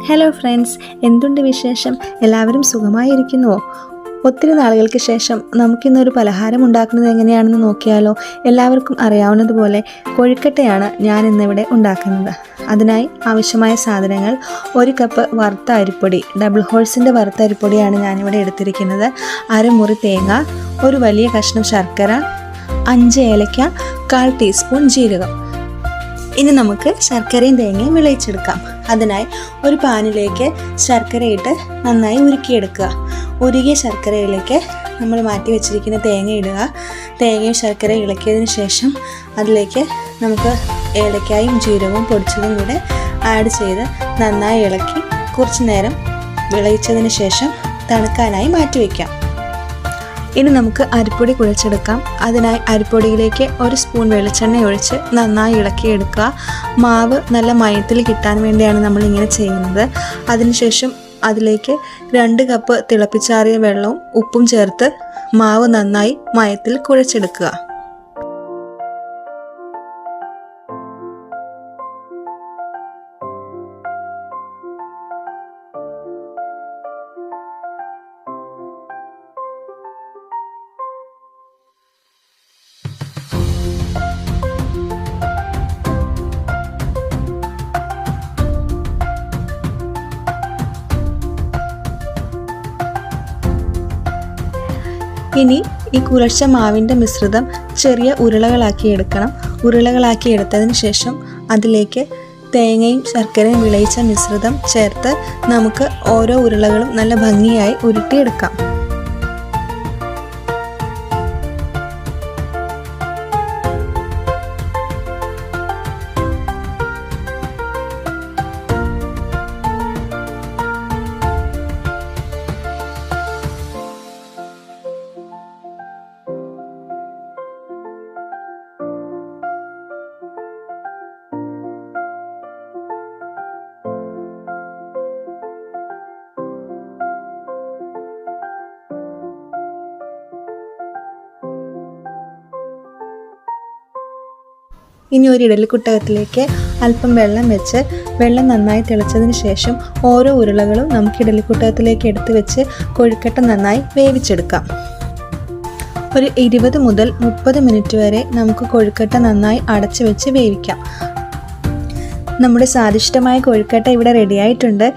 Hello friends, എന്തുണ്ട് വിശേഷം? എല്ലാവരും സുഖമായിരിക്കുന്നുവോ? ഒത്തിരി നാളുകൾക്ക് ശേഷം നമുക്കിന്നൊരു പലഹാരം ഉണ്ടാക്കുന്നത് എങ്ങനെയാണെന്ന് നോക്കിയാലോ? എല്ലാവർക്കും അറിയാവുന്നതുപോലെ കൊഴുക്കട്ടയാണ് ഞാൻ ഇന്നിവിടെ ഉണ്ടാക്കുന്നത്. അതിനായി ആവശ്യമായ സാധനങ്ങൾ: 1 കപ്പ് വറുത്ത അരിപ്പൊടി, ഡബിൾ ഹോൾസിൻ്റെ വറുത്ത അരിപ്പൊടിയാണ് ഞാനിവിടെ എടുത്തിരിക്കുന്നത്. 1/2 മുറി തേങ്ങ, ഒരു വലിയ കഷ്ണം ശർക്കര, 5 ഏലക്ക, 1/4 ടീസ്പൂൺ ജീരകം. ഇനി നമുക്ക് ശർക്കരയും തേങ്ങയും വിളയിച്ചെടുക്കാം. അതിനായി ഒരു പാനിലേക്ക് ശർക്കരയിട്ട് നന്നായി ഉരുക്കിയെടുക്കുക. ഉരുകിയ ശർക്കരയിലേക്ക് നമ്മൾ മാറ്റി വെച്ചിരിക്കുന്ന തേങ്ങ ഇടുക. തേങ്ങയും ശർക്കരയും ഇളക്കിയതിന് ശേഷം അതിലേക്ക് നമുക്ക് ഏലക്കായും ജീരകവും പൊടിച്ചതും കൂടെ ആഡ് ചെയ്ത് നന്നായി ഇളക്കി കുറച്ച് നേരം വിളയിച്ചതിന് ശേഷം തണുക്കാനായി മാറ്റി വയ്ക്കാം. ഇനി നമുക്ക് അരിപ്പൊടി കുഴച്ചെടുക്കാം. അതിനായി അരിപ്പൊടിയിലേക്ക് 1 സ്പൂൺ വെളിച്ചെണ്ണ ഒഴിച്ച് നന്നായി ഇളക്കിയെടുക്കുക. മാവ് നല്ല മയത്തിൽ കിട്ടാൻ വേണ്ടിയാണ് നമ്മളിങ്ങനെ ചെയ്യുന്നത്. അതിനുശേഷം അതിലേക്ക് 2 കപ്പ് തിളപ്പിച്ചാറിയ വെള്ളവും ഉപ്പും ചേർത്ത് മാവ് നന്നായി മയത്തിൽ കുഴച്ചെടുക്കുക. ഇനി ഈ കുഴച്ച മാവിൻ്റെ മിശ്രിതം ചെറിയ ഉരുളകളാക്കി എടുക്കണം. ഉരുളകളാക്കി എടുത്തതിന് ശേഷം അതിലേക്ക് തേങ്ങയും ശർക്കരയും വിളയിച്ച മിശ്രിതം ചേർത്ത് നമുക്ക് ഓരോ ഉരുളകളും നല്ല ഭംഗിയായി ഉരുട്ടിയെടുക്കാം. ഇനി ഒരു ഇഡലിക്കുട്ടകത്തിലേക്ക് അല്പം വെള്ളം വെച്ച് വെള്ളം നന്നായി തിളച്ചതിന് ശേഷം ഓരോ ഉരുളകളും നമുക്ക് ഇഡലിക്കുട്ടകത്തിലേക്ക് എടുത്ത് വെച്ച് കൊഴുക്കട്ട നന്നായി വേവിച്ചെടുക്കാം. ഒരു 20 മുതൽ 30 മിനിറ്റ് വരെ നമുക്ക് കൊഴുക്കട്ട നന്നായി അടച്ചു വെച്ച് വേവിക്കാം. നമ്മുടെ സ്വാദിഷ്ടമായ കൊഴുക്കട്ട ഇവിടെ റെഡിയായിട്ടുണ്ട്.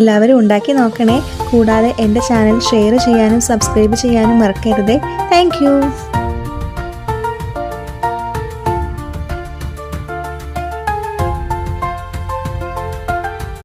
എല്ലാവരും ഉണ്ടാക്കി നോക്കണേ. കൂടാതെ എൻ്റെ ചാനൽ ഷെയർ ചെയ്യാനും സബ്സ്ക്രൈബ് ചെയ്യാനും മറക്കരുതേ. Thank you.